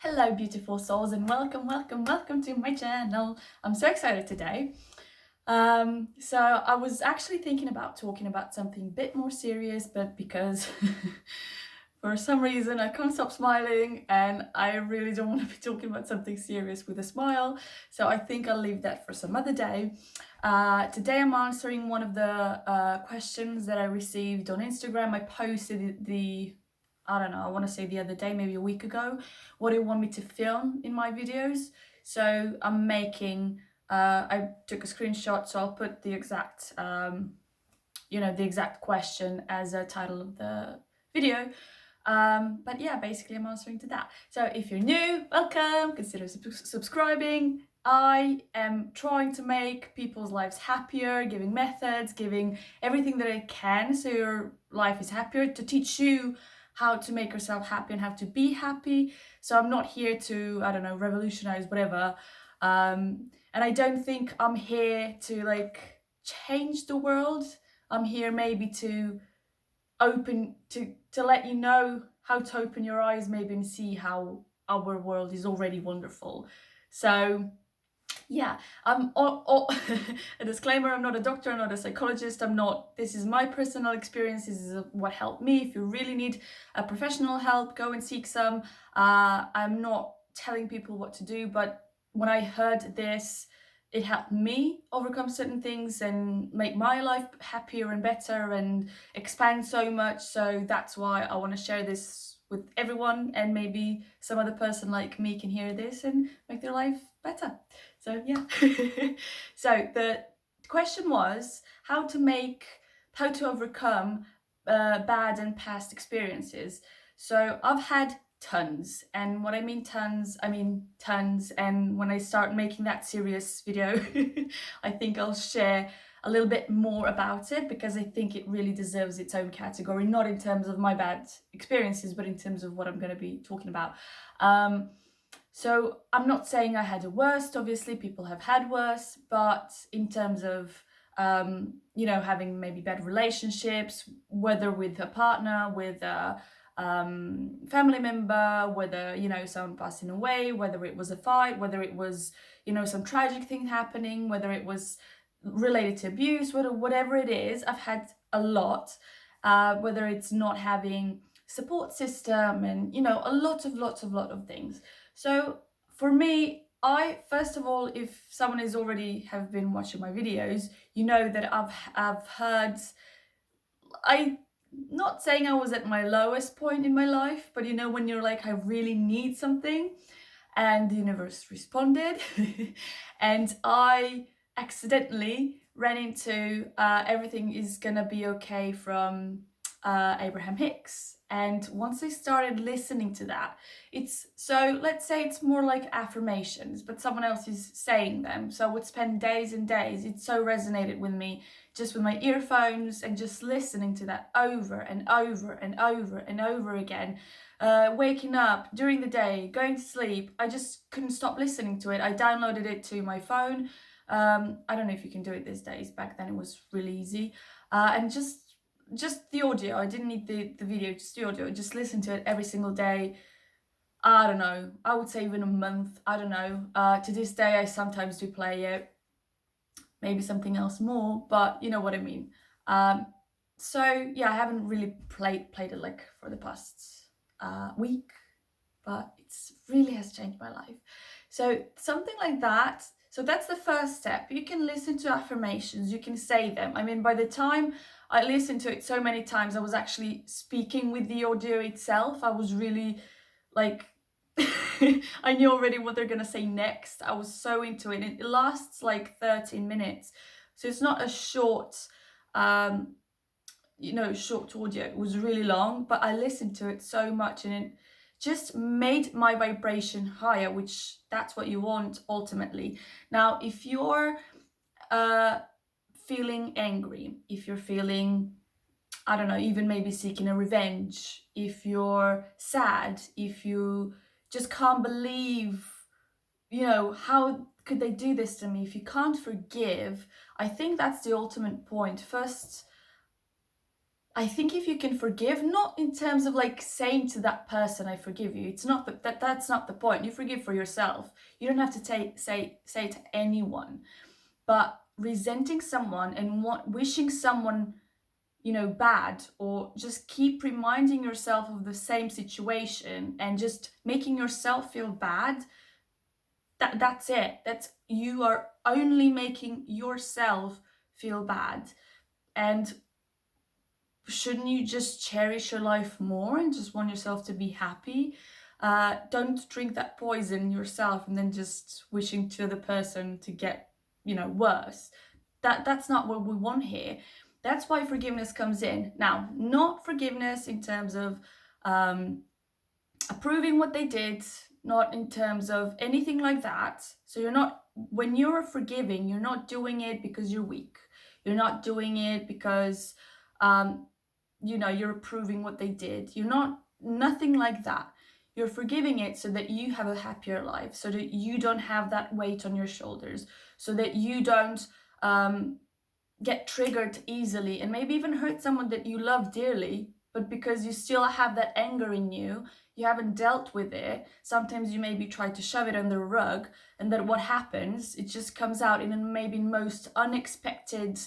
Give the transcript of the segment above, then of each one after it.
Hello beautiful souls, and welcome to my channel. I'm so excited today. So I was actually thinking about talking about something a bit more serious, but because for some reason I can't stop smiling and I really don't want to be talking about something serious with a smile, so I think I'll leave that for some other day. Today I'm answering one of the questions that I received on Instagram. I posted I don't know, I want to say the other day, maybe a week ago, what do you want me to film in my videos? So I'm making, I took a screenshot, so I'll put the exact, the exact question as a title of the video. But yeah, basically I'm answering to that. So if you're new, welcome, consider subscribing. I am trying to make people's lives happier, giving methods, giving everything that I can so your life is happier, to teach you how to make yourself happy and how to be happy. So I'm not here to, I don't know, revolutionize whatever. And I don't think I'm here to like change the world. I'm here maybe to let you know how to open your eyes maybe and see how our world is already wonderful. So yeah, a disclaimer, I'm not a doctor, I'm not a psychologist, this is my personal experience, this is what helped me. If you really need a professional help, go and seek some. I'm not telling people what to do, but when I heard this, it helped me overcome certain things and make my life happier and better and expand so much. So that's why I want to share this with everyone, and maybe some other person like me can hear this and make their life better. So yeah. So the question was how to overcome bad and past experiences. So I've had tons, and when I mean tons, I mean tons. And when I start making that serious video, I think I'll share a little bit more about it, because I think it really deserves its own category, not in terms of my bad experiences, but in terms of what I'm going to be talking about. So I'm not saying I had the worst, obviously people have had worse, but in terms of, having maybe bad relationships, whether with a partner, with a family member, whether, someone passing away, whether it was a fight, whether it was, some tragic thing happening, whether it was related to abuse, whatever it is, I've had a lot, whether it's not having support system and, a lot of things. So for me, first of all, if someone is already have been watching my videos, you know that I've heard, I not saying I was at my lowest point in my life, but when you're like, I really need something, and the universe responded, and I accidentally ran into Everything Is Gonna Be Okay from Abraham Hicks. And once I started listening to that, let's say it's more like affirmations, but someone else is saying them. So I would spend days and days. It so resonated with me, just with my earphones and just listening to that over and over and over and over again. Waking up, during the day, going to sleep, I just couldn't stop listening to it. I downloaded it to my phone. I don't know if you can do it these days. Back then it was really easy. And just the audio. I didn't need the video, just the audio. Just listen to it every single day. I don't know, I would say even a month. I don't know. To this day, I sometimes do play it. Maybe something else more, but you know what I mean. So yeah, I haven't really played it like for the past week, but it's really has changed my life. So something like that. So that's the first step. You can listen to affirmations, you can say them. I mean, by the time I listened to it so many times, I was actually speaking with the audio itself. I was really like, I knew already what they're gonna say next. I was so into it. It lasts like 13 minutes. So it's not a short, short audio. It was really long, but I listened to it so much and it just made my vibration higher, which that's what you want ultimately. Now, if you're feeling angry, if you're feeling, I don't know, even maybe seeking a revenge, if you're sad, if you just can't believe, how could they do this to me? If you can't forgive, I think that's the ultimate point. First, I think if you can forgive, not in terms of like saying to that person, I forgive you. It's not that's not the point. You forgive for yourself. You don't have to say to anyone. But resenting someone and wishing someone, bad, or just keep reminding yourself of the same situation and just making yourself feel bad, that's it. That's, you are only making yourself feel bad. And shouldn't you just cherish your life more and just want yourself to be happy? Don't drink that poison yourself and then just wishing to the person to get, worse. That's not what we want here. That's why forgiveness comes in. Now, not forgiveness in terms of approving what they did, not in terms of anything like that. So when you're forgiving, you're not doing it because you're weak. You're not doing it because you're approving what they did. You're not, nothing like that. You're forgiving it so that you have a happier life, so that you don't have that weight on your shoulders, so that you don't get triggered easily and maybe even hurt someone that you love dearly, but because you still have that anger in you, you haven't dealt with it. Sometimes you maybe try to shove it under a rug, and then what happens, it just comes out in maybe most unexpected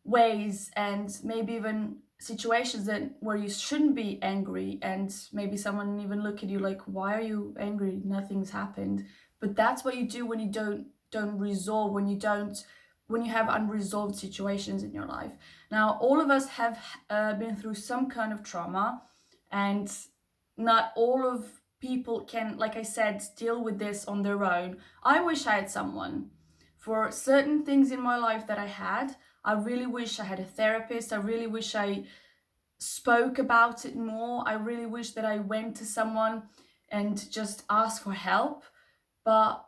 ways, and maybe even situations where you shouldn't be angry, and maybe someone even look at you like, why are you angry? Nothing's happened. But that's what you do when you don't resolve, when you have unresolved situations in your life. Now, all of us have been through some kind of trauma, and not all of people can, like I said, deal with this on their own. I wish I had someone for certain things in my life that I had. I really wish I had a therapist. I really wish I spoke about it more. I really wish that I went to someone and just asked for help. But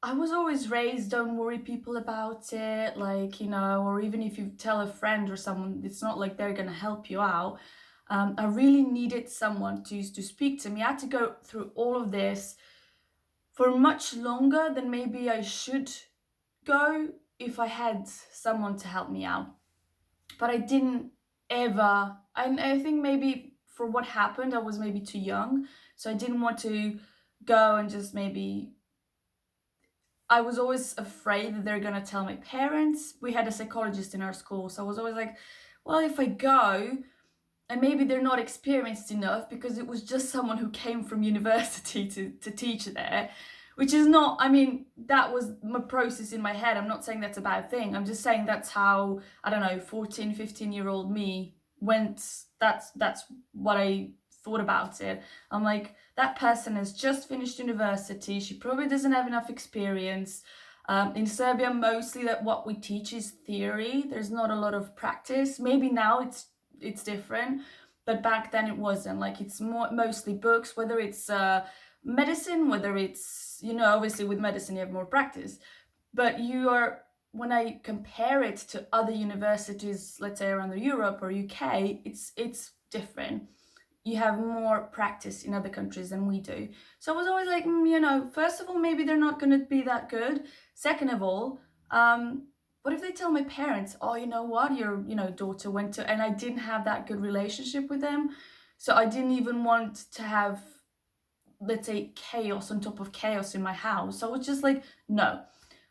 I was always raised, don't worry people about it, like, or even if you tell a friend or someone, it's not like they're gonna help you out. I really needed someone to speak to me. I had to go through all of this for much longer than maybe I should go if I had someone to help me out. But I didn't ever, I think maybe for what happened, I was maybe too young. So I didn't want to go and just maybe, I was always afraid that they're gonna tell my parents. We had a psychologist in our school, so I was always like, well, if I go, and maybe they're not experienced enough, because it was just someone who came from university to teach there, which is not, I mean, that was my process in my head. I'm not saying that's a bad thing. I'm just saying that's how, I don't know, 14, 15-year-old me went. That's what I thought about it. I'm like, that person has just finished university. She probably doesn't have enough experience. In Serbia, mostly that what we teach is theory. There's not a lot of practice. Maybe now it's different, but back then it wasn't. Like, it's mostly books, whether it's medicine, whether it's, obviously with medicine you have more practice, but when I compare it to other universities, let's say around Europe or UK, it's different. You have more practice in other countries than we do. So I was always like, first of all, maybe they're not going to be that good. Second of all, what if they tell my parents, oh, you know what, your daughter went to, and I didn't have that good relationship with them. So I didn't even want to have, let's say, chaos on top of chaos in my house. So I was just like, no.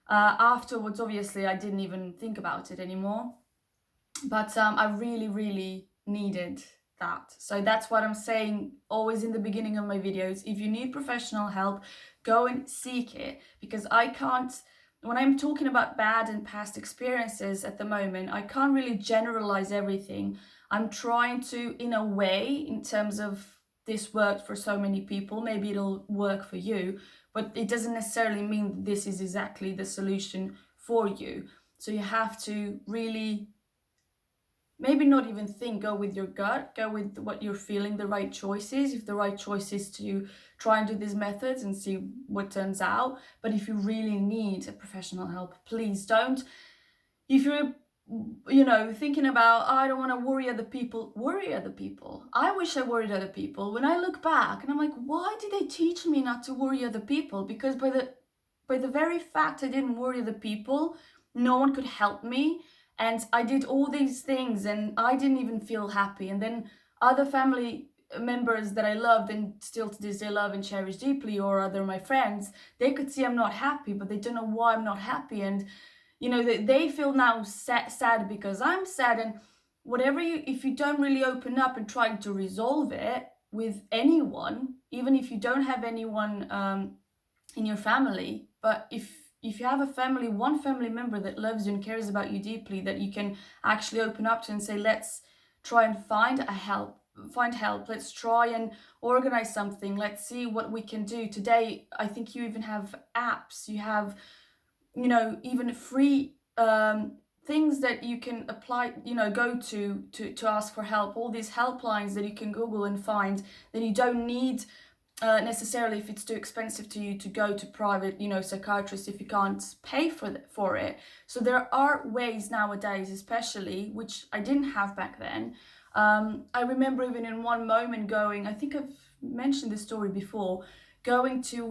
Afterwards, obviously, I didn't even think about it anymore. But I really, really needed that. So that's what I'm saying always in the beginning of my videos. If you need professional help, go and seek it, because I can't, when I'm talking about bad and past experiences at the moment, I can't really generalize everything. I'm trying to, in a way, in terms of this worked for so many people, maybe it'll work for you, but it doesn't necessarily mean this is exactly the solution for you. So you have to really, maybe not even think, go with your gut, go with what you're feeling, the right choices. If the right choice is to try and do these methods and see what turns out. But if you really need a professional help, please don't. If you're thinking about, oh, I don't want to worry other people. I wish I worried other people. When I look back and I'm like, why did they teach me not to worry other people? Because by the very fact I didn't worry other people, no one could help me. And I did all these things and I didn't even feel happy. And then other family members that I loved and still to this day love and cherish deeply, or other my friends, they could see I'm not happy, but they don't know why I'm not happy. And they feel now sad because I'm sad. And whatever if you don't really open up and try to resolve it with anyone, even if you don't have anyone in your family, but if you have one family member that loves you and cares about you deeply, that you can actually open up to and say, let's try and find help, let's try and organize something, let's see what we can do today. I think you even have apps, you have even free things that you can apply, go to ask for help, all these helplines that you can Google and find, that you don't need necessarily, if it's too expensive to you, to go to private psychiatrists if you can't pay for it. So there are ways nowadays, especially, which I didn't have back then. I remember even in one moment going, I think I've mentioned this story before, going to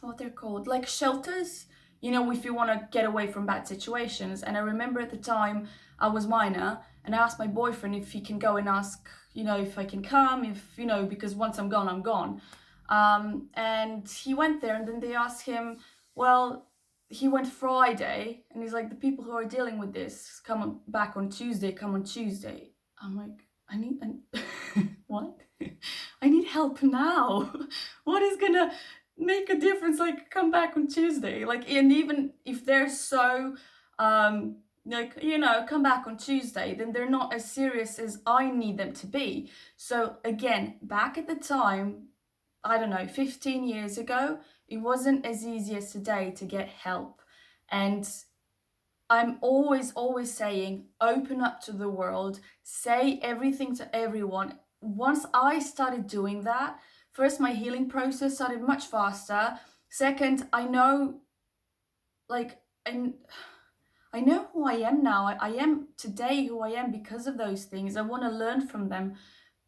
what they're called, like shelters, if you want to get away from bad situations. And I remember at the time I was minor, and I asked my boyfriend if he can go and ask, if I can come, if, because once I'm gone, I'm gone. And he went there, and then they asked him, well, he went Friday, and he's like, the people who are dealing with this back on Tuesday, come on Tuesday. I'm like, what? I need help now. What is gonna make a difference? Like, come back on Tuesday. Like, and even if they're so come back on Tuesday, then they're not as serious as I need them to be. So again, back at the time, I don't know, 15 years ago, it wasn't as easy as today to get help. And I'm always saying, open up to the world, say everything to everyone. Once I started doing that, first, my healing process started much faster. Second, I know who I am now. I am today who I am because of those things. I want to learn from them.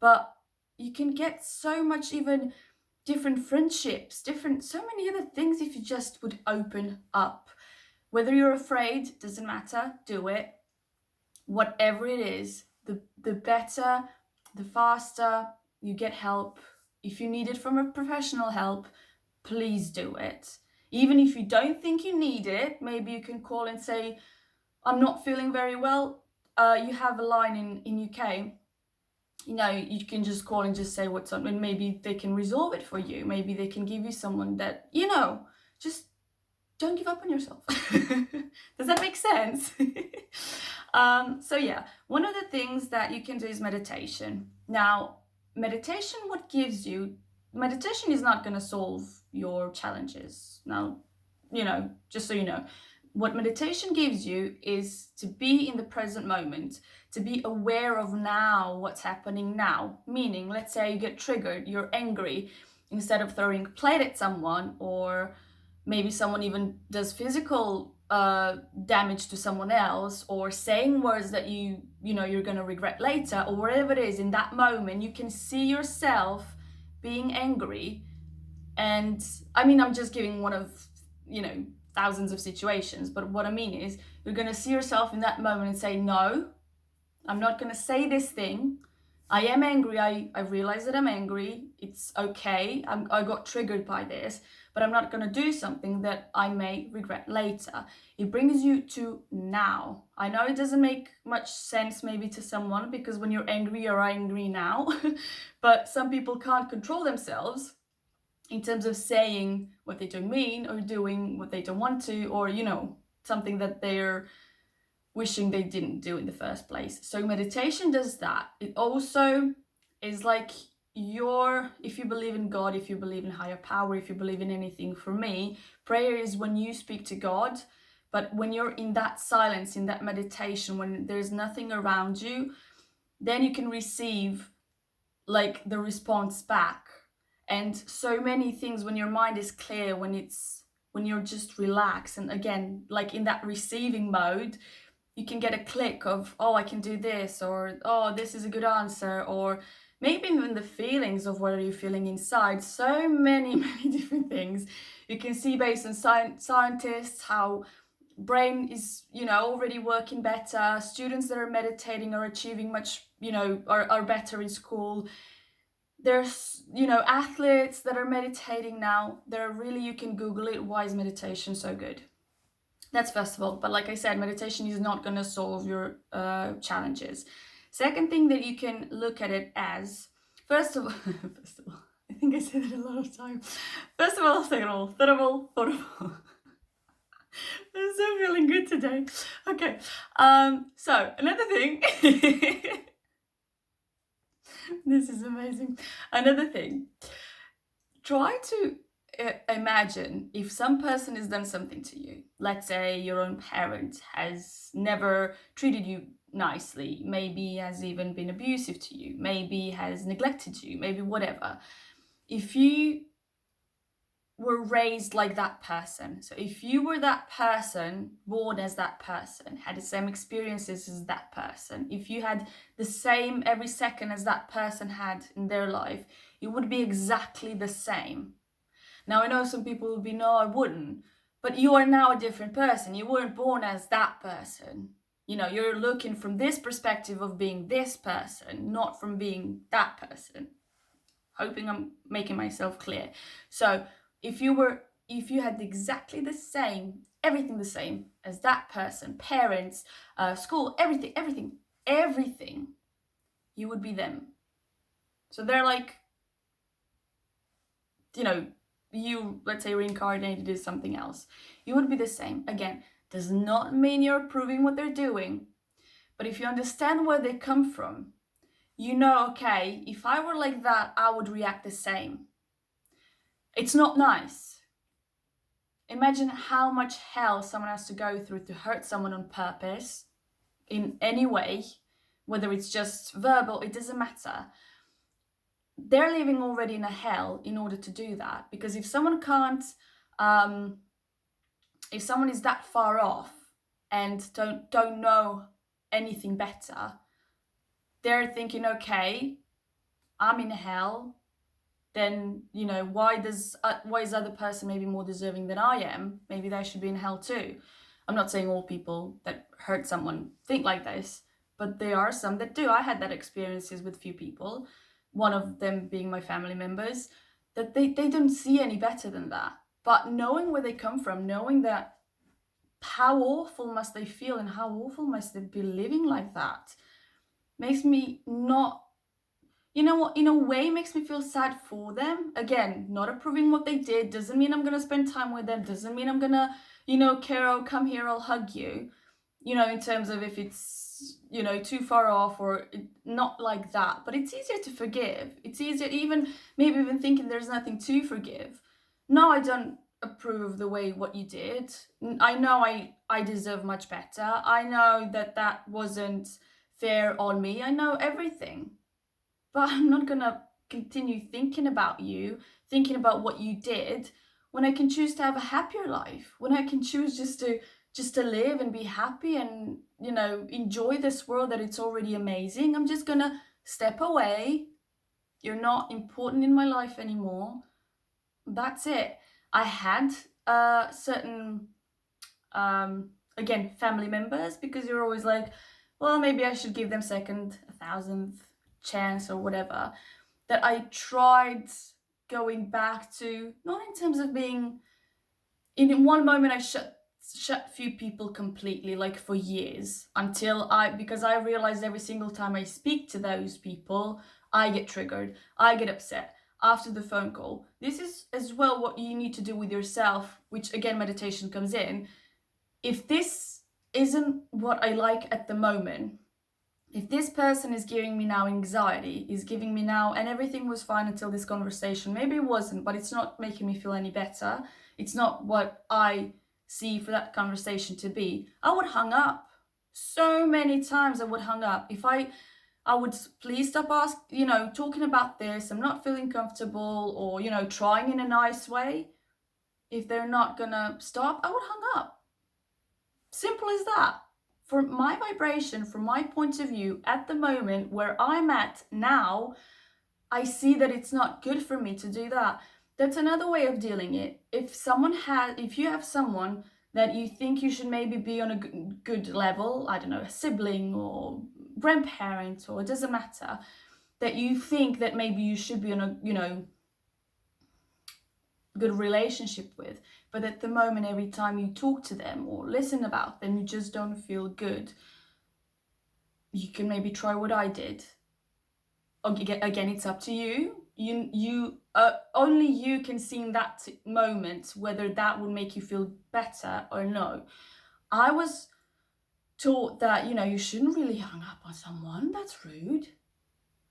But you can get so much, even different friendships, so many other things, if you just would open up. Whether you're afraid, doesn't matter, do it. Whatever it is, the better, the faster you get help. If you need it from a professional help, please do it. Even if you don't think you need it, maybe you can call and say, I'm not feeling very well. You have a line in UK, you can just call and just say what's on, and maybe they can resolve it for you. Maybe they can give you someone that, just don't give up on yourself. Does that make sense? So yeah, one of the things that you can do is meditation. Now, meditation is not going to solve your challenges. Now, just so you know, what meditation gives you is to be in the present moment, to be aware of now, what's happening now. Meaning, let's say you get triggered, you're angry, instead of throwing a plate at someone, or maybe someone even does physical damage to someone else, or saying words that you're going to regret later, or whatever it is, in that moment, you can see yourself being angry. And I'm just giving one of, thousands of situations, but what I mean is, you're going to see yourself in that moment and say, no, I'm not going to say this thing. I am angry. I realize that I'm angry. It's okay. I got triggered by this, but I'm not going to do something that I may regret later. It brings you to now. I know it doesn't make much sense maybe to someone, because when you're angry now, but some people can't control themselves in terms of saying what they don't mean, or doing what they don't want to, or, something that they're wishing they didn't do in the first place. So meditation does that. It also is like if you believe in God, if you believe in higher power, if you believe in anything, for me, prayer is when you speak to God. But when you're in that silence, in that meditation, when there's nothing around you, then you can receive like the response back. And so many things, when your mind is clear, when you're just relaxed, and again, like in that receiving mode, you can get a click of, oh, I can do this, or, oh, this is a good answer, or maybe even the feelings of what are you feeling inside. So many different things. You can see based on scientists how brain is, already working better. Students that are meditating are achieving much, are better in school. There's, athletes that are meditating now. You can Google it. Why is meditation so good? That's first of all. But like I said, meditation is not going to solve your challenges. Second thing that you can look at it as, first of all, I think I said it a lot of times. First of all, second of all, third of all, fourth of all. I'm so feeling good today. Okay. So another thing. This is amazing. Another thing. Try to imagine if some person has done something to you. Let's say your own parent has never treated you nicely, maybe has even been abusive to you, maybe has neglected you, maybe whatever. If you were raised like that person, so if you were that person, born as that person, had the same experiences as that person, if you had the same every second as that person had in their life, it would be exactly the same. Now, I know some people will be, no, I wouldn't, but you are now a different person. You weren't born as that person. You're looking from this perspective of being this person, not from being that person. Hoping I'm making myself clear. So if you had exactly the same, everything the same as that person, parents, school, everything, you would be them. So they're like, you, let's say, reincarnated as something else. You would be the same. Again, does not mean you're approving what they're doing. But if you understand where they come from, okay, if I were like that, I would react the same. It's not nice. Imagine how much hell someone has to go through to hurt someone on purpose, in any way, whether it's just verbal, it doesn't matter. They're living already in a hell in order to do that, because if someone can't, if someone is that far off and don't know anything better, they're thinking, okay, I'm in hell, then, why is other person maybe more deserving than I am? Maybe they should be in hell too. I'm not saying all people that hurt someone think like this, but there are some that do. I had that experiences with few people, one of them being my family members, that they don't see any better than that. But knowing where they come from, knowing that, how awful must they feel and how awful must they be living like that, makes me not, in a way makes me feel sad for them. Again, not approving what they did, doesn't mean I'm going to spend time with them, doesn't mean I'm going to, Carol, come here, I'll hug you, in terms of if it's, too far off or not like that. But it's easier to forgive. It's easier, maybe even thinking there's nothing to forgive. No, I don't approve of the way what you did. I know I deserve much better. I know that wasn't fair on me. I know everything. But I'm not gonna continue thinking about you, thinking about what you did, when I can choose to have a happier life, when I can choose just to live and be happy and, enjoy this world that it's already amazing. I'm just gonna step away. You're not important in my life anymore. That's it. I had certain, again, family members, because you're always like, well, maybe I should give them second, 1,000th chance or whatever, that I tried going back to, not in terms of being, in one moment I shut few people completely, like for years, because I realized every single time I speak to those people, I get triggered, I get upset after the phone call. This is as well what you need to do with yourself, which again, meditation comes in. If this isn't what I like at the moment, if this person is giving me now anxiety, is giving me now, and everything was fine until this conversation, maybe it wasn't, but it's not making me feel any better, it's not what I see for that conversation to be, I would hang up. So many times I would hang up. If I would, please stop talking about this, I'm not feeling comfortable, or, trying in a nice way. If they're not gonna stop, I would hang up. Simple as that. For my vibration, from my point of view, at the moment where I'm at now, I see that it's not good for me to do that. That's another way of dealing it. If you have someone that you think you should maybe be on a good level, I don't know, a sibling or grandparent, or it doesn't matter, that you think that maybe you should be on a, good relationship with, but at the moment, every time you talk to them or listen about them, you just don't feel good. You can maybe try what I did. Again, it's up to you. Only you can see in that moment whether that would make you feel better or no. I was taught that, you shouldn't really hang up on someone. That's rude.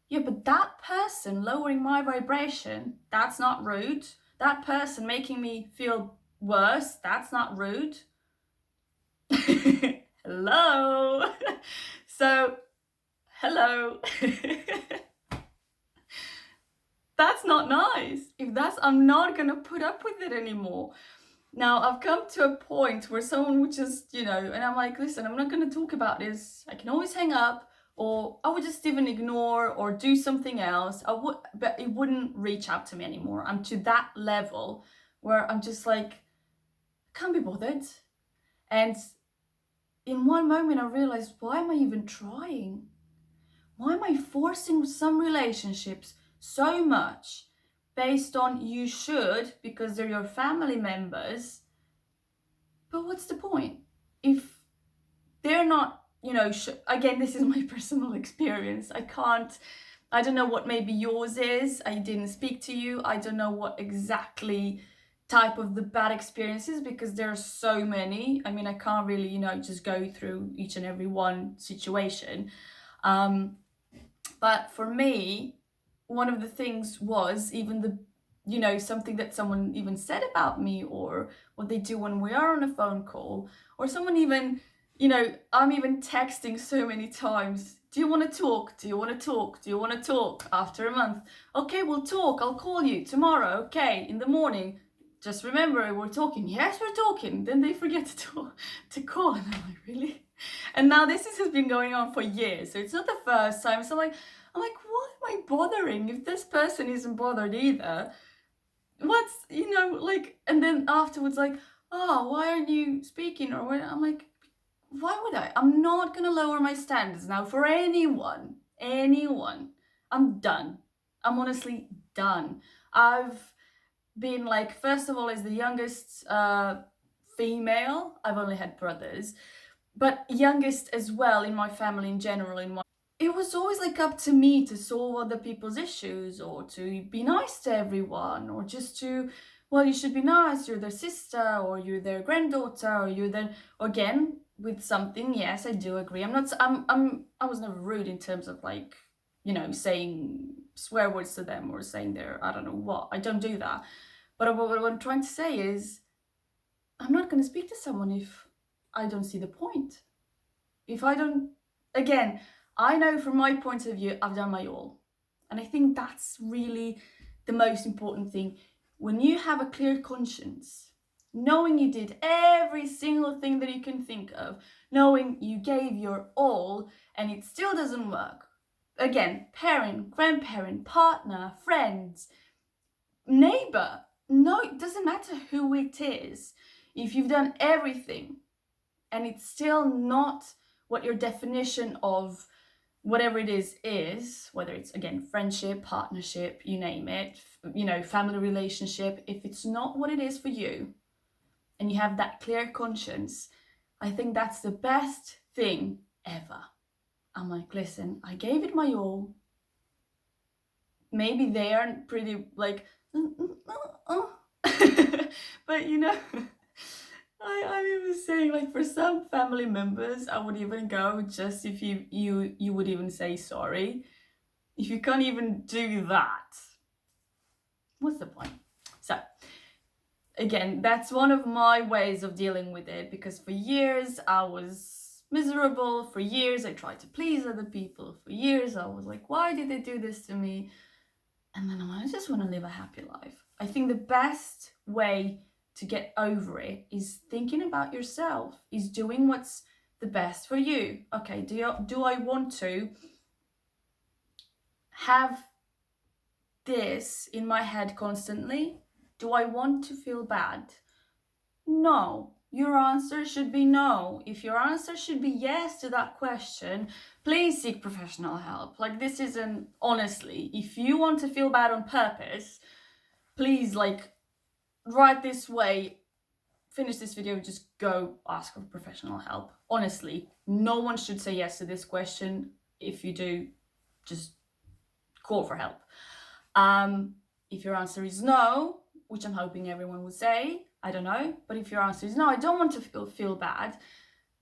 Yeah, but that person lowering my vibration, that's not rude. That person making me feel worse, that's not rude. Hello. So, hello. That's not nice. I'm not gonna put up with it anymore. Now, I've come to a point where someone would just, and I'm like, listen, I'm not gonna talk about this. I can always hang up, or I would just even ignore or do something else. But it wouldn't reach out to me anymore. I'm to that level where I'm just like, I can't be bothered. And in one moment, I realized, why am I even trying? Why am I forcing some relationships so much based on you should, because they're your family members? But what's the point? If they're not, again, this is my personal experience. I don't know what maybe yours is. I didn't speak to you. I don't know what exactly type of the bad experiences, because there are so many. I mean, I can't really, just go through each and every one situation. But for me, one of the things was even something that someone even said about me, or what they do when we are on a phone call, or someone even, I'm even texting so many times. Do you want to talk? Do you want to talk? Do you want to talk? After a month. Okay, we'll talk. I'll call you tomorrow. Okay, in the morning. Just remember, we're talking. Yes, we're talking. Then they forget to call. And I'm like, really? And now this has been going on for years. So it's not the first time. So I'm like, why am I bothering if this person isn't bothered either? And then afterwards, like, oh, why aren't you speaking? Or what? I'm like, why would I? I'm not going to lower my standards now for anyone. I'm done. I'm honestly done. I've been like, first of all, as the youngest female, I've only had brothers, but youngest as well in my family in general. It was always like up to me to solve other people's issues, or to be nice to everyone, or just to, well, you should be nice, you're their sister, or you're their granddaughter, or you're their, again, with something, yes, I do agree. I was never rude in terms of like, saying swear words to them, or saying I don't know what. I don't do that. But what I'm trying to say is, I'm not going to speak to someone if I don't see the point. If I don't, again, I know from my point of view, I've done my all. And I think that's really the most important thing. When you have a clear conscience, knowing you did every single thing that you can think of, knowing you gave your all and it still doesn't work. Again, parent, grandparent, partner, friends, neighbor, no, it doesn't matter who it is. If you've done everything and it's still not what your definition of whatever it is, whether it's, again, friendship, partnership, you name it, family relationship, if it's not what it is for you, and you have that clear conscience, I think that's the best thing ever. I'm like, listen, I gave it my all. Maybe they aren't pretty like, but I'm even saying, like, for some family members, I would even go just if you would even say sorry. If you can't even do that, what's the point? So, again, that's one of my ways of dealing with it, because for years I was miserable. For years I tried to please other people. For years I was like, why did they do this to me? And then I just want to live a happy life. I think the best way to get over it is thinking about yourself, is doing what's the best for you. Okay, do I want to have this in my head constantly? Do I want to feel bad? No, your answer should be no. If your answer should be yes to that question, please seek professional help. Like, this isn't, honestly, if you want to feel bad on purpose, please, like, right this way, finish this video, just go ask for professional help. Honestly, no one should say yes to this question. If you do, just call for help. If your answer is no, which I'm hoping everyone would say, I don't know, but if your answer is no, I don't want to feel bad,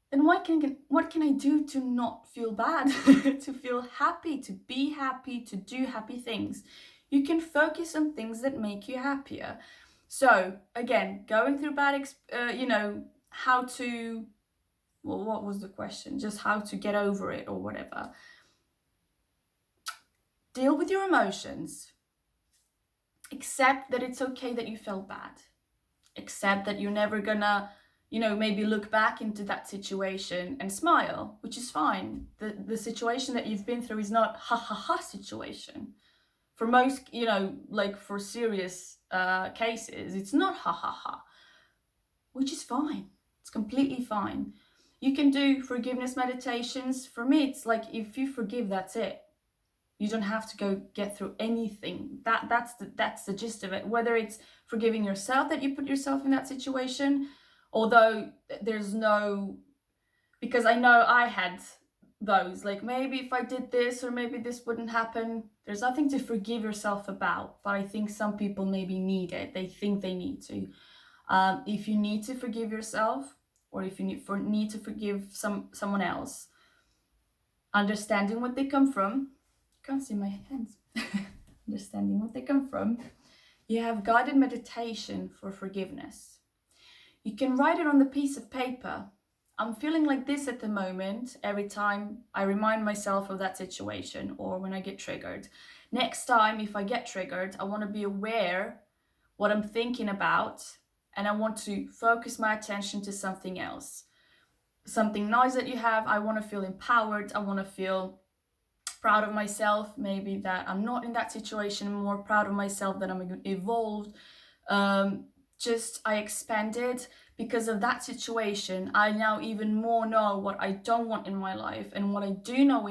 then what can I do to not feel bad? To feel happy, to be happy, to do happy things. You can focus on things that make you happier. So again, going through bad, how to, well, what was the question? Just how to get over it or whatever. Deal with your emotions. Accept that it's okay that you felt bad. Accept that you're never gonna, maybe look back into that situation and smile, which is fine. The situation that you've been through is not ha situation. For most, like for serious cases, it's not ha, which is fine. It's completely fine. You can do forgiveness meditations. For me, it's like, if you forgive, that's it. You don't have to go get through anything. That's the gist of it. Whether it's forgiving yourself that you put yourself in that situation, although there's no, because I know I had those, like, maybe if I did this or maybe this wouldn't happen. There's nothing to forgive yourself about, but I think some people maybe need it. They think they need to. If you need to forgive yourself, or if you need to forgive someone else, understanding what they come from. Can't see my hands. Understanding what they come from. You have guided meditation for forgiveness. You can write it on the piece of paper. I'm feeling like this at the moment every time I remind myself of that situation or when I get triggered. Next time, if I get triggered, I want to be aware what I'm thinking about, and I want to focus my attention to something else. Something nice that you have. I want to feel empowered. I want to feel proud of myself, maybe that I'm not in that situation. I'm more proud of myself that I'm evolved. I expanded because of that situation. I now even more know what I don't want in my life and what I do want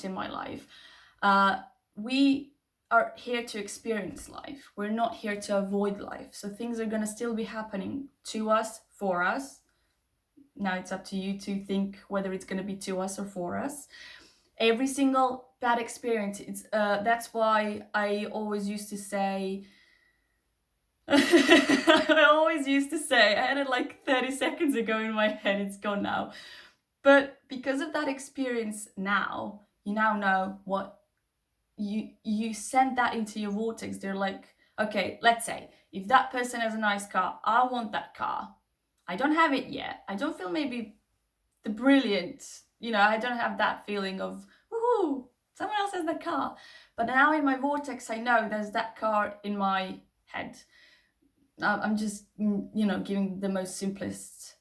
in my life. We are here to experience life. We're not here to avoid life. So things are going to still be happening to us, for us. Now it's up to you to think whether it's going to be to us or for us. Every single bad experience, that's why I always used to say, I had it like 30 seconds ago in my head, it's gone now. But because of that experience now, you now know what you send that into your vortex. They're like, okay, let's say if that person has a nice car, I want that car. I don't have it yet. I don't feel maybe the brilliant, I don't have that feeling of, woohoo, someone else has that car. But now in my vortex, I know there's that car in my head. I'm just, giving the most simplest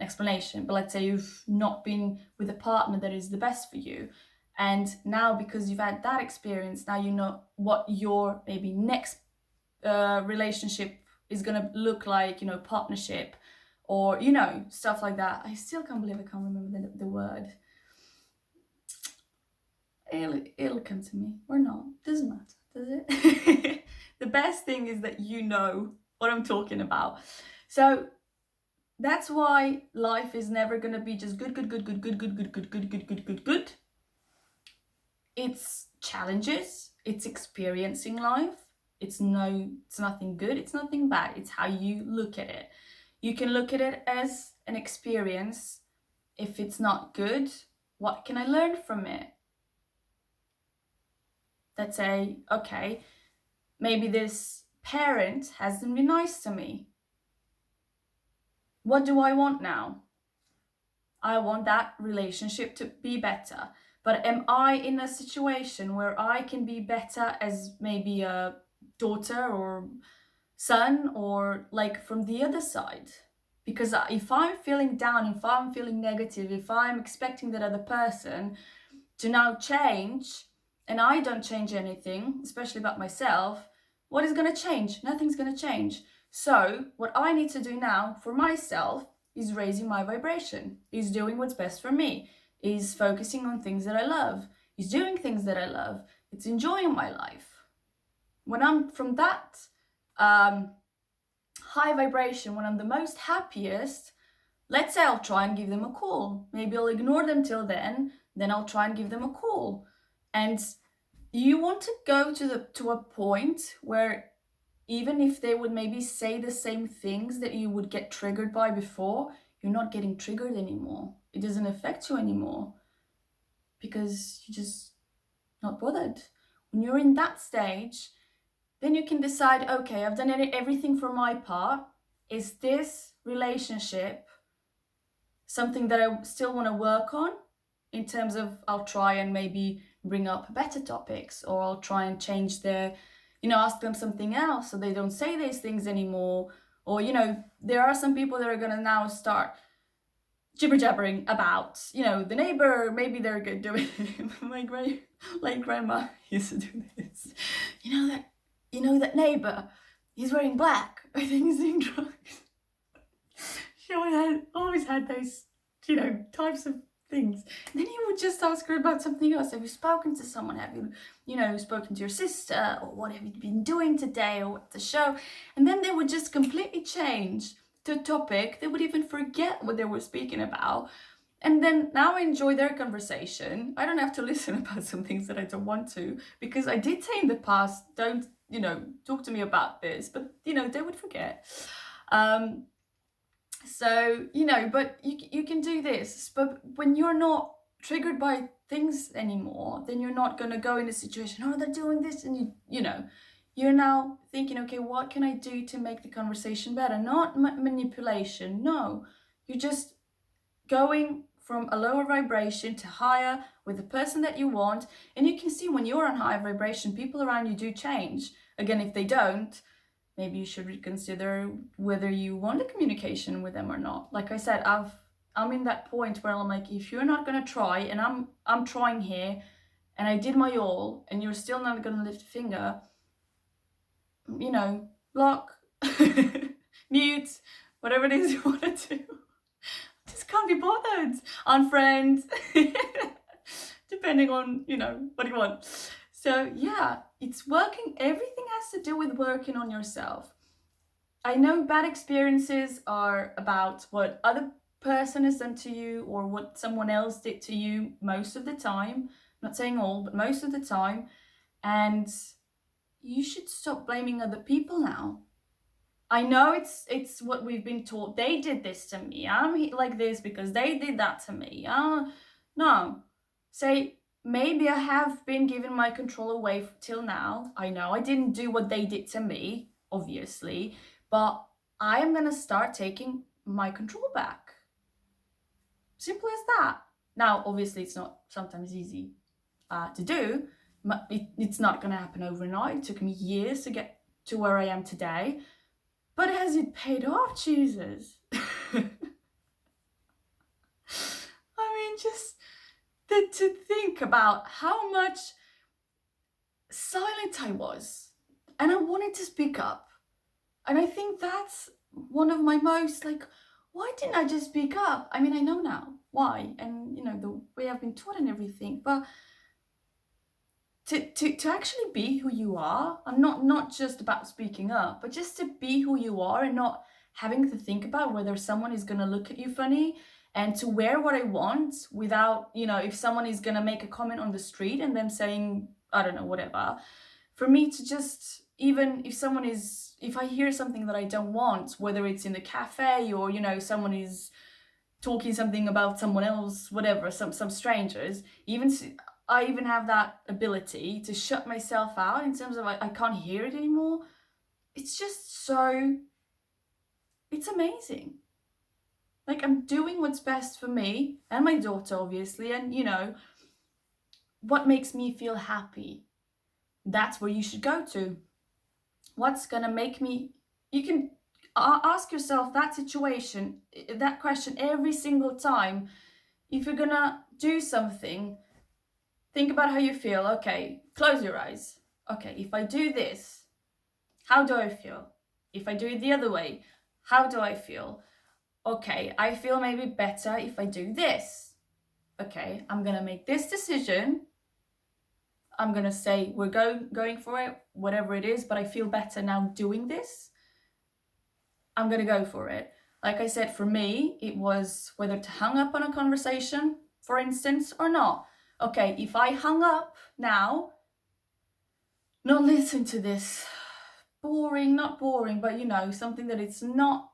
explanation. But let's say you've not been with a partner that is the best for you. And now, because you've had that experience, now you know what your maybe next relationship is going to look like, partnership, or, stuff like that. I still can't believe I can't remember the word. It'll come to me, or not. Doesn't matter, does it? The best thing is that you know what I'm talking about. So that's why life is never going to be just good. It's challenges, it's experiencing life. It's nothing good, it's nothing bad. It's how you look at it. You can look at it as an experience. If it's not good, what can I learn from it? Let's say, okay, maybe this parent hasn't been nice to me. What do I want now? I want that relationship to be better. But am I in a situation where I can be better as maybe a daughter or son, or like from the other side? Because if I'm feeling down, if I'm feeling negative, if I'm expecting that other person to now change, and I don't change anything, especially about myself, what is going to change? Nothing's going to change. So what I need to do now for myself is raising my vibration, is doing what's best for me, is focusing on things that I love, is doing things that I love, it's enjoying my life. When I'm from that high vibration, when I'm the most happiest, let's say I'll try and give them a call. Maybe I'll ignore them till then I'll try and give them a call. And you want to go to a point where even if they would maybe say the same things that you would get triggered by before, you're not getting triggered anymore. It doesn't affect you anymore because you're just not bothered. When you're in that stage, then you can decide, okay, I've done everything for my part. Is this relationship something that I still want to work on? In terms of, I'll try and maybe bring up better topics, or I'll try and change their, ask them something else so they don't say these things anymore. Or, there are some people that are going to now start jibber jabbering about, the neighbor, maybe they're good doing my grandma used to do this. That neighbor, he's wearing black. I think he's doing drugs. She always had those, types of things. And then you would just ask her about something else. Have you spoken to someone? Have you, spoken to your sister? Or what have you been doing today? Or what's the show? And then they would just completely change the topic. They would even forget what they were speaking about. And then now I enjoy their conversation. I don't have to listen about some things that I don't want to, because I did say in the past, don't, talk to me about this, but, they would forget. So, but you can do this. But when you're not triggered by things anymore, then you're not going to go in a situation, oh, they're doing this. And, you're now thinking, okay, what can I do to make the conversation better? Not manipulation. No, you're just going from a lower vibration to higher with the person that you want. And you can see when you're on higher vibration, people around you do change. Again, if they don't, maybe you should reconsider whether you want a communication with them or not. Like I said, I'm in that point where I'm like, if you're not going to try, and I'm trying here, and I did my all, and you're still not going to lift a finger, block, mute, whatever it is you want to do. Just can't be bothered. Unfriend, depending on, what you want. So yeah, it's working. Everything has to do with working on yourself. I know bad experiences are about what other person has done to you or what someone else did to you most of the time. I'm not saying all, but most of the time. And you should stop blaming other people now. I know it's what we've been taught. They did this to me. I'm like this because they did that to me. No. Say, maybe I have been giving my control away till now. I know I didn't do what they did to me, obviously, but I am going to start taking my control back. Simple as that. Now, obviously, it's not sometimes easy to do. It's not going to happen overnight. It took me years to get to where I am today. But has it paid off, Jesus? I mean, just to think about how much silent I was. And I wanted to speak up. And I think that's one of my most, why didn't I just speak up? I mean, I know now why. And, the way I've been taught and everything. But to actually be who you are, and not just about speaking up, but just to be who you are and not having to think about whether someone is going to look at you funny, and to wear what I want without, if someone is going to make a comment on the street and them saying, I don't know, whatever, for me to just, even if I hear something that I don't want, whether it's in the cafe or, someone is talking something about someone else, whatever, some strangers, I even have that ability to shut myself out in terms of I can't hear it anymore. It's just it's amazing. I'm doing what's best for me and my daughter, obviously, and what makes me feel happy. That's where you should go to. What's gonna make me, you can ask yourself that question every single time. If you're gonna do something, think about how you feel. Okay, close your eyes. Okay, if I do this, how do I feel? If I do it the other way, how do I feel? Okay, I feel maybe better if I do this. Okay, I'm gonna make this decision. I'm gonna say we're going for it, whatever it is, but I feel better now doing this. I'm gonna go for it. Like I said, for me, it was whether to hang up on a conversation, for instance, or not. Okay, if I hung up now, not listen to this boring, not boring, but something that it's not,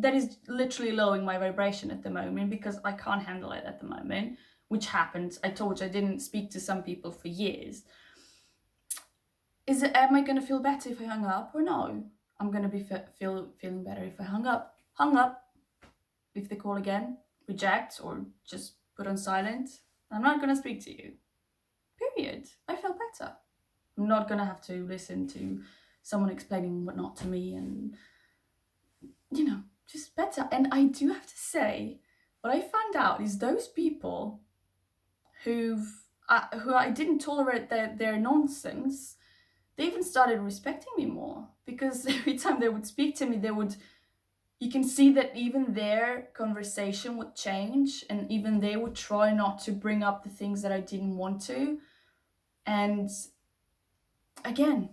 that is literally lowering my vibration at the moment because I can't handle it at the moment, which happens. I told you I didn't speak to some people for years. Am I going to feel better if I hung up or no? I'm going to be feeling better if I hung up. If they call again, reject or just put on silent. I'm not going to speak to you. Period. I feel better. I'm not going to have to listen to someone explaining whatnot to me and, just better. And I do have to say, what I found out is those people who I didn't tolerate their nonsense, they even started respecting me more, because every time they would speak to me, you can see that even their conversation would change, and even they would try not to bring up the things that I didn't want to. And again,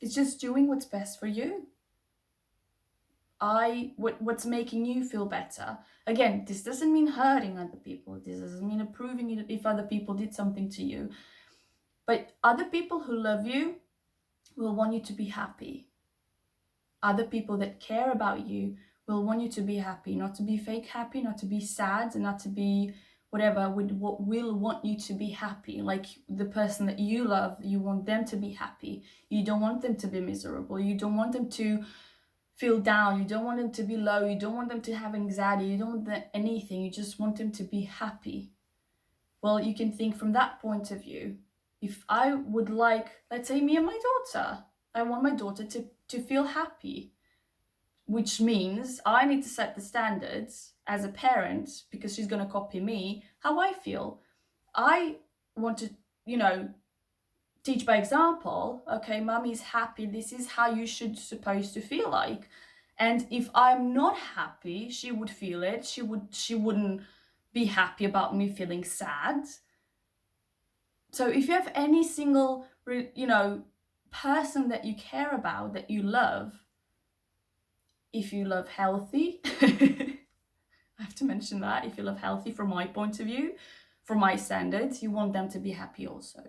it's just doing what's best for you. What's making you feel better. Again, this doesn't mean hurting other people. This doesn't mean approving it if other people did something to you. But other people who love you will want you to be happy. Other people that care about you will want you to be happy, not to be fake happy, not to be sad, and not to be whatever, will want you to be happy. Like the person that you love, you want them to be happy. You don't want them to be miserable. You don't want them to feel down. You don't want them to be low. You don't want them to have anxiety. You don't want anything. You just want them to be happy. Well, you can think from that point of view. If I would like, let's say me and my daughter, I want my daughter to feel happy, which means I need to set the standards as a parent, because she's going to copy me, how I feel. I want to, teach by example. Okay, mommy's happy. This is how you supposed to feel like. And if I'm not happy, she would feel it. She wouldn't be happy about me feeling sad. So if you have any single, person that you care about, that you love, if you love healthy, I have to mention that, if you love healthy from my point of view, from my standards, you want them to be happy also.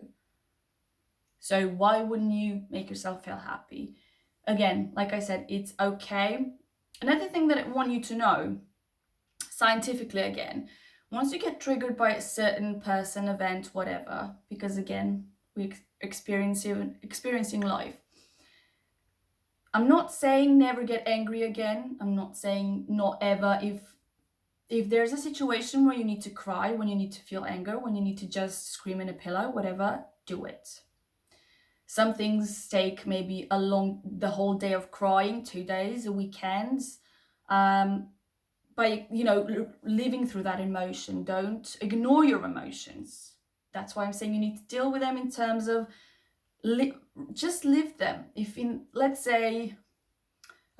So why wouldn't you make yourself feel happy? Again, like I said, it's okay. Another thing that I want you to know, scientifically again, once you get triggered by a certain person, event, whatever, because again, we're experiencing life. I'm not saying never get angry again. I'm not saying not ever. If there's a situation where you need to cry, when you need to feel anger, when you need to just scream in a pillow, whatever, do it. Some things take maybe the whole day of crying, 2 days, a weekend, by, living through that emotion. Don't ignore your emotions. That's why I'm saying you need to deal with them in terms of just live them. Let's say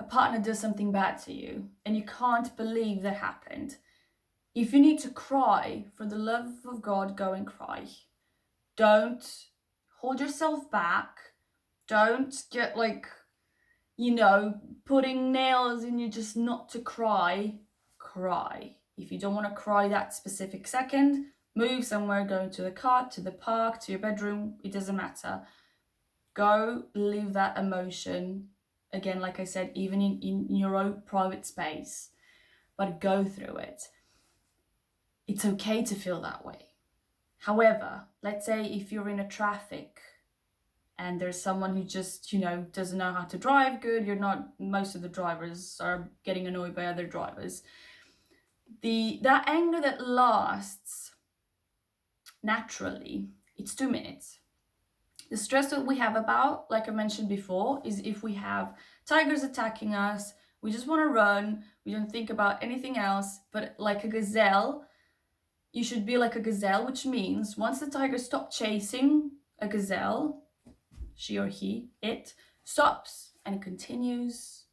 a partner does something bad to you and you can't believe that happened. If you need to cry, for the love of God, go and cry. Don't hold yourself back. Don't get putting nails in you just not to cry. Cry. If you don't want to cry that specific second, move somewhere, go into the car, to the park, to your bedroom, it doesn't matter. Go live that emotion. Again, like I said, even in your own private space, but go through it. It's okay to feel that way. However, let's say if you're in a traffic and there's someone who just, doesn't know how to drive good, most of the drivers are getting annoyed by other drivers. That anger that lasts naturally, it's 2 minutes. The stress that we have about, like I mentioned before, is if we have tigers attacking us, we just want to run, we don't think about anything else, but like a gazelle, you should be like a gazelle, which means once the tiger stops chasing a gazelle, she or he, it stops and it continues,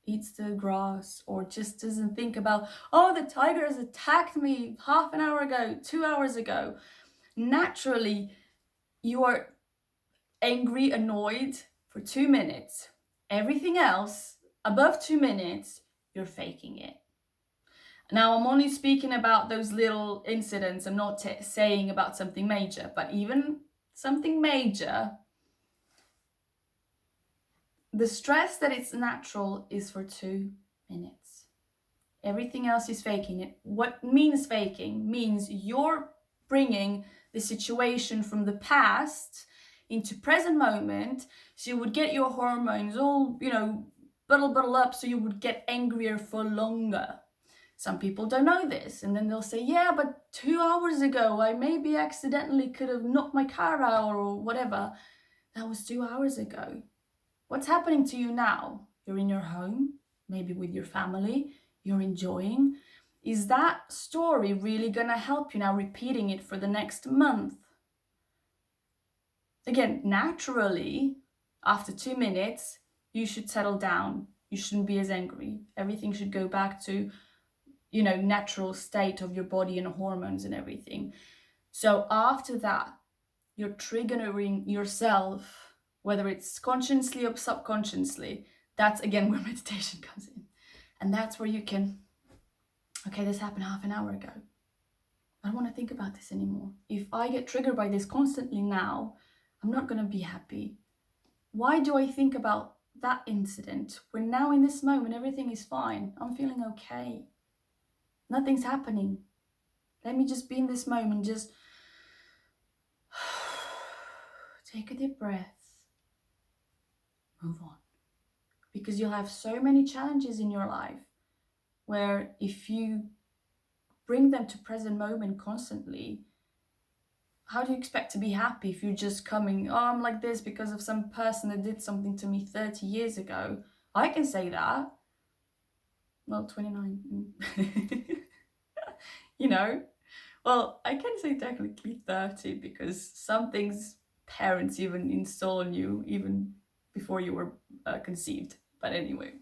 eats the grass, or just doesn't think about, oh, the tiger has attacked me half an hour ago, 2 hours ago. Naturally, you are angry, annoyed for 2 minutes. Everything else above 2 minutes, you're faking it. Now, I'm only speaking about those little incidents. I'm not saying about something major, but even something major, the stress that it's natural is for 2 minutes. Everything else is faking it. What means faking? Means you're bringing the situation from the past into present moment, so you would get your hormones all, bottle up, so you would get angrier for longer. Some people don't know this, and then they'll say, yeah, but 2 hours ago, I maybe accidentally could have knocked my car out or whatever. That was 2 hours ago. What's happening to you now? You're in your home, maybe with your family, you're enjoying. Is that story really gonna help you now repeating it for the next month? Again, naturally, after 2 minutes, you should settle down. You shouldn't be as angry. Everything should go back to, natural state of your body and hormones and everything. So after that, you're triggering yourself, whether it's consciously or subconsciously. That's again where meditation comes in. And that's where you can, okay, this happened half an hour ago. I don't want to think about this anymore. If I get triggered by this constantly now, I'm not going to be happy. Why do I think about that incident when now in this moment everything is fine? I'm feeling okay. Nothing's happening. Let me just be in this moment. Just take a deep breath. Move on. Because you'll have so many challenges in your life where if you bring them to present moment constantly, how do you expect to be happy if you're just coming, oh, I'm like this because of some person that did something to me 30 years ago? I can say that. Well, 29. Well, I can say technically 30 because some things parents even install on you even before you were conceived. But anyway,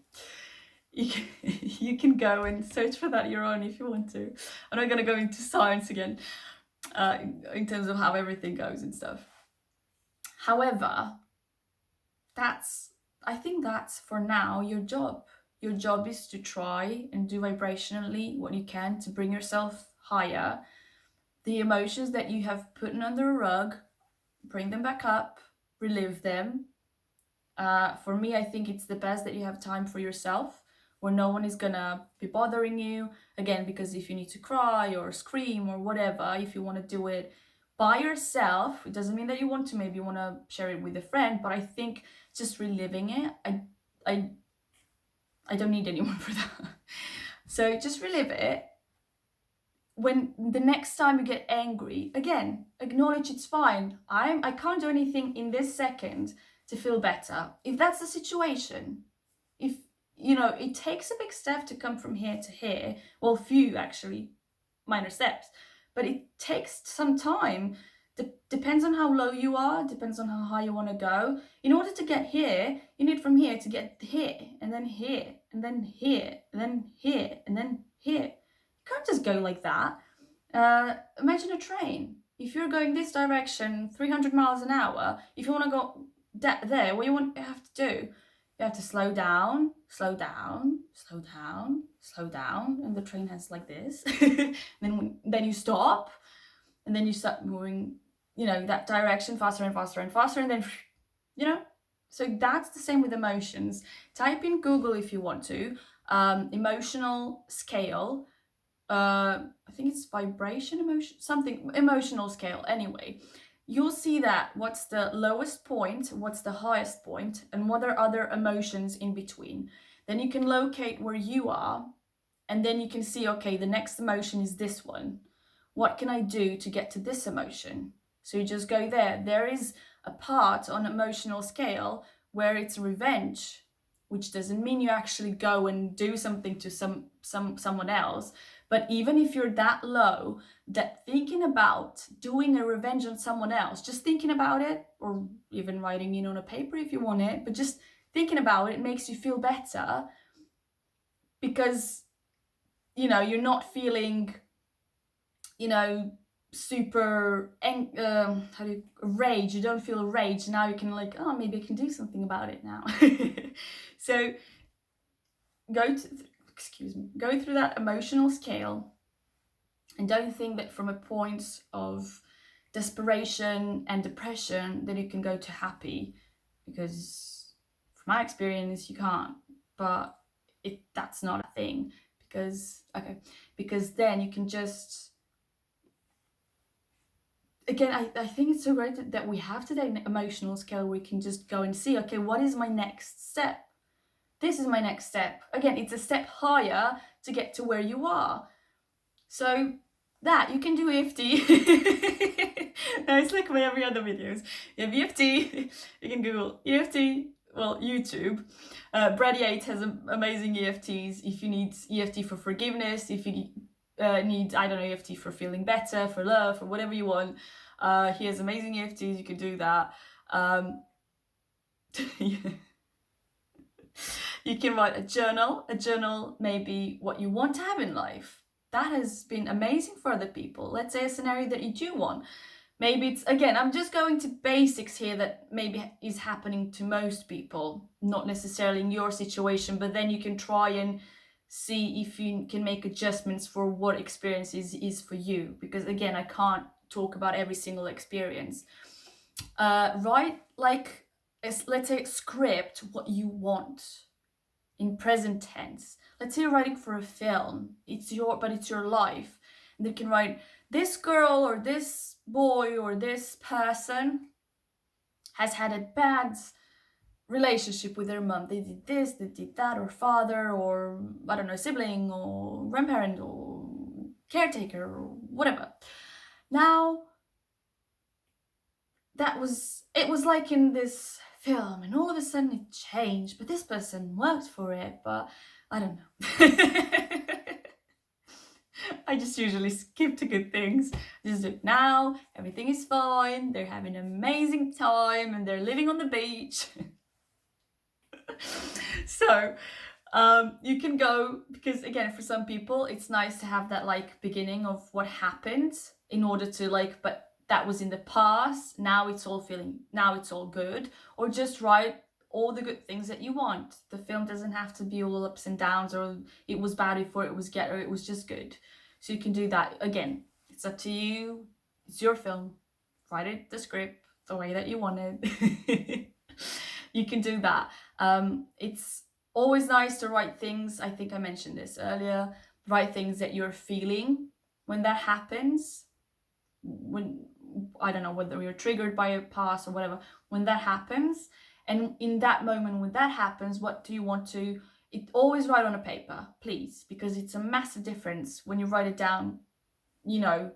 you can go and search for that your own if you want to. I'm not going to go into science again in terms of how everything goes and stuff. However, I think that's for now your job. Your job is to try and do vibrationally what you can to bring yourself higher. The emotions that you have put under a rug, bring them back up, relive them. For me, I think it's the best that you have time for yourself, where no one is gonna be bothering you. Again, because if you need to cry or scream or whatever, if you want to do it by yourself, it doesn't mean that you want to, maybe you want to share it with a friend, but I think just reliving it, I don't need anyone for that. So just relive it. When the next time you get angry, again, acknowledge it's fine. I can't do anything in this second to feel better. If that's the situation, if, it takes a big step to come from here to here. Well, few actually, minor steps, but it takes some time. Depends on how low you are, depends on how high you want to go. In order to get here, you need from here to get here, and then here, and then here, and then here, and then here. You can't just go like that. Imagine a train. If you're going this direction, 300 miles an hour, if you want to go there, what you have to do? You have to slow down, slow down, slow down, slow down, and the train has like this. then you stop, and then you start moving, that direction faster and faster and faster, and then, So that's the same with emotions. Type in Google if you want to, emotional scale. I think it's vibration emotion, something, emotional scale. Anyway, you'll see that what's the lowest point, what's the highest point, and what are other emotions in between. Then you can locate where you are, and then you can see, okay, the next emotion is this one. What can I do to get to this emotion? So you just go there. There is a part on emotional scale where it's revenge, which doesn't mean you actually go and do something to someone else. But even if you're that low, that thinking about doing a revenge on someone else, just thinking about it, or even writing it on a paper if you want it, but just thinking about it, it makes you feel better, because, you know, you're not feeling, you know, super how do you, rage. You don't feel rage. Now you can like, oh, maybe I can do something about it now. So go through that emotional scale, and don't think that from a point of desperation and depression that you can go to happy, because from my experience you can't. But that's not a thing, because then you can just, again, I think it's so great that we have today an emotional scale where we can just go and see, okay, what is my next step? This is my next step. Again, it's a step higher to get to where you are. So that, you can do EFT. No, it's like my every other videos. You have EFT, you can Google EFT, well, YouTube. Brady8 has amazing EFTs. If you need EFT for forgiveness, if you need, I don't know, EFT for feeling better, for love, for whatever you want, he has amazing EFTs, you can do that. Yeah. You can write a journal. A journal may be what you want to have in life. That has been amazing for other people. Let's say a scenario that you do want. Maybe it's, again, I'm just going to basics here that maybe is happening to most people, not necessarily in your situation, but then you can try and see if you can make adjustments for what experience is for you. Because again, I can't talk about every single experience. Write, like, let's say, script what you want in present tense. Let's say you're writing for a film, it's your life, and you can write, this girl or this boy or this person has had a bad relationship with their mom. They did this, they did that, or father, or I don't know, sibling, or grandparent, or caretaker, or whatever. Now, it was like in this film, and all of a sudden it changed, but this person worked for it, but I don't know. I just usually skip to good things. Just do now, everything is fine, they're having an amazing time, and they're living on the beach. So you can go, because again, for some people it's nice to have that like beginning of what happened in order to like, but that was in the past, now it's all good. Or just write all the good things that you want. The film doesn't have to be all ups and downs, or it was bad before it was good, or it was just good. So you can do that. Again, it's up to you. It's your film. Write it, the script, the way that you want it. You can do that. It's always nice to write things, I think I mentioned this earlier, write things that you're feeling when that happens. When, I don't know, whether you're triggered by a past or whatever, when that happens, and in that moment when that happens, what do you want to, always write on a paper, please, because it's a massive difference when you write it down, you know,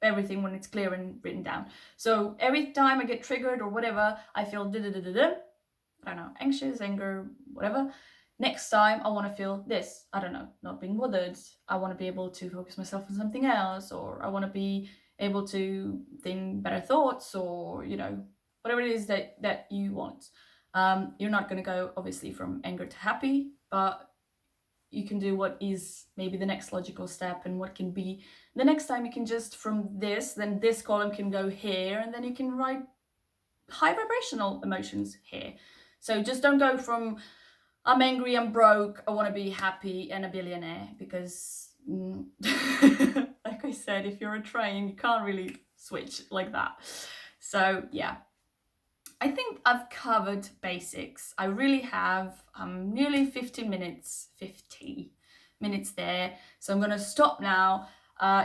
everything when it's clear and written down. So every time I get triggered or whatever, I feel I don't know, anxious, anger, whatever. Next time I want to feel this, I don't know, not being bothered. I want to be able to focus myself on something else, or I want to be able to think better thoughts, or, you know, whatever it is that you want. You're not going to go obviously from anger to happy, but you can do what is maybe the next logical step, and what can be the next time. You can just, from this, then this column can go here, and then you can write high vibrational emotions here. So just don't go from I'm angry, I'm broke, I want to be happy and a billionaire, because like I said, if you're a train, you can't really switch like that. So yeah, I think I've covered basics. I really have. I'm nearly 50 minutes there. So I'm going to stop now.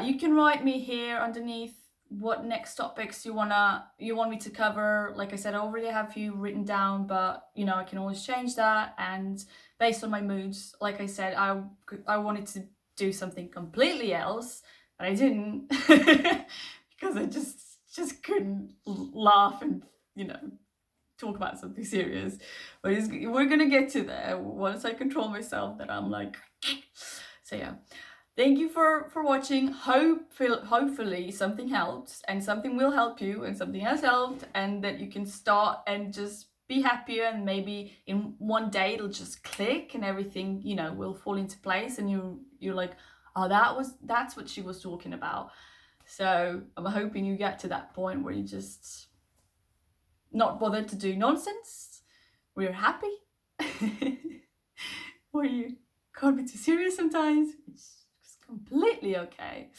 You can write me here underneath what next topics you want me to cover. Like I said, I already have a few written down, but you know, I can always change that, and based on my moods. Like I said, I wanted to do something completely else, but I didn't because I just couldn't laugh and, you know, talk about something serious. But we're gonna get to there once I control myself, that I'm like. So yeah, thank you for watching. Hopefully something helps, and something will help you, and something has helped, and that you can start and just be happier, and maybe in one day it'll just click and everything, you know, will fall into place, and you're like, oh, that's what she was talking about. So I'm hoping you get to that point where you just not bothered to do nonsense, where you're happy, where you can't be too serious sometimes. It's completely okay.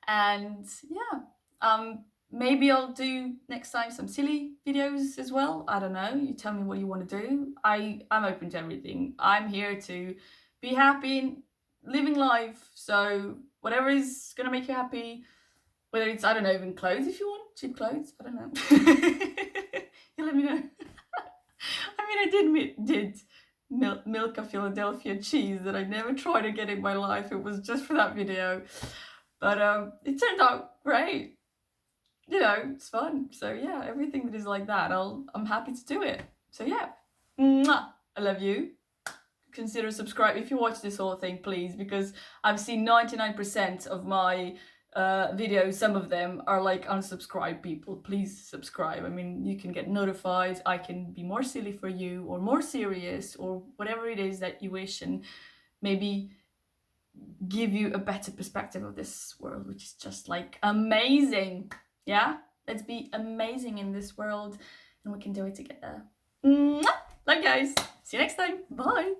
And yeah, maybe I'll do next time some silly videos as well. I don't know. You tell me what you want to do. I'm open to everything. I'm here to be happy and living life. So whatever is gonna make you happy, whether it's, I don't know, even clothes if you want, cheap clothes. I don't know. You let me know. I mean, I did milk a Philadelphia cheese that I never tried again in my life. It was just for that video. But it turned out great. You know, it's fun. So yeah, everything that is like that, I'm happy to do it. So yeah, mwah, I love you. Consider subscribe if you watch this whole thing, please, because I've seen 99% of my videos. Some of them are like unsubscribe people. Please subscribe. I mean, you can get notified. I can be more silly for you, or more serious, or whatever it is that you wish, and maybe give you a better perspective of this world, which is just like amazing. Yeah, let's be amazing in this world, and we can do it together. Mwah! Love, guys. See you next time. Bye.